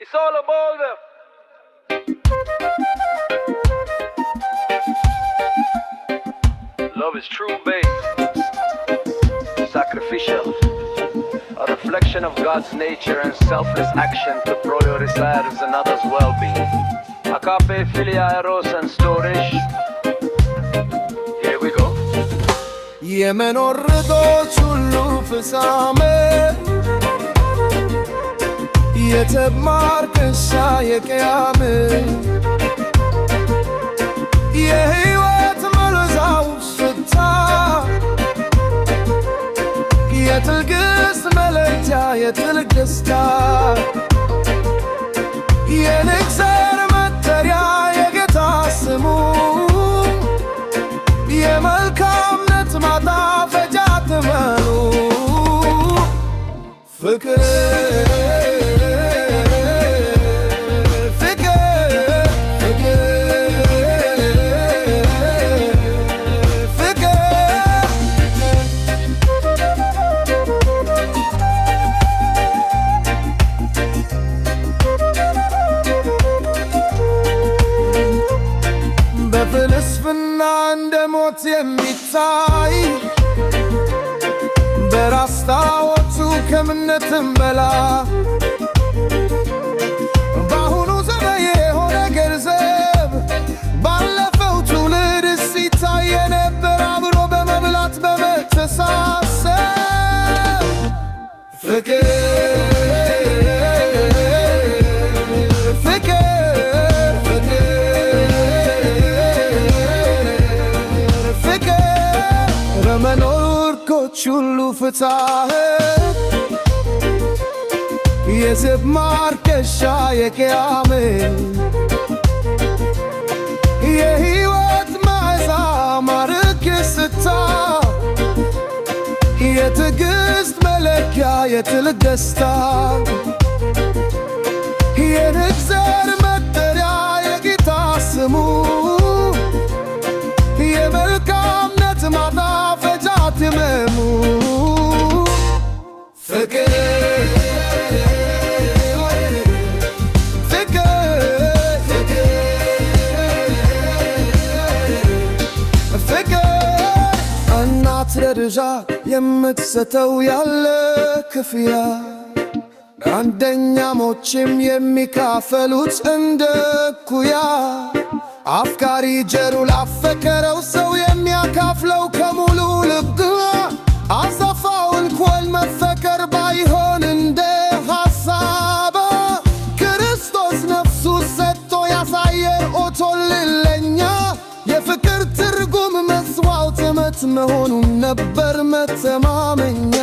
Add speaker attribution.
Speaker 1: It's all about them. Love is true, babe. Sacrificial. A reflection of God's nature and selfless action to prioritize another's well-being. Agape, philia, eros, and storage. Here we go.
Speaker 2: የመኖር ርቶች ሁሉ ፍጻሜ የተማርከሻ የቅያም የሕይወት መልዛው ሽታ የትዕግስት መለኪያ የጥልቅ ደስታ የንግሥር መጠሪያ የጌታ ስሙ የመልካምነት ማጣፈጫ ትመኑ ፍቅር በፍልስፍና እንደ ሞት የሚታይ በራስታወቱ ከእምነትም በላይ በአሁኑ ዘመን የሆነ ገንዘብ ባለፈው ትውልድ ሲታይ የነበረ አብሮ በመብላት በመተሳሰብ ፍቅር መኖር ኮች ሁሉ ፍትሐት የዝብ ማርከሻ የቅያም የሕይወት መዓዛ ማርክ ስታ የትዕግስት መለኪያ የጥልቅ ደስታ የንግሥር መጠሪያ የጌታ ስሙ የመልካምነት ማጣፈጫ ትመሙ ፍቅር እናት ለልጇ የምትሰጠው ያለ ክፍያ አንደኛሞችም የሚካፈሉት እንደ እኩያ አፍቃሪ ጀሩ ላፈቀረው ሰው የሚያካፍለው ከሙሉ ልብ አዛፋውን ኮል መፈቀር ባይሆን እንደ ሐሳብ ክርስቶስ ነፍሱ ሰጥቶ ያሳየር ኦቶልለኛ የፍቅር ትርጉም መስዋዕት መሆኑን ነበር መተማመኛ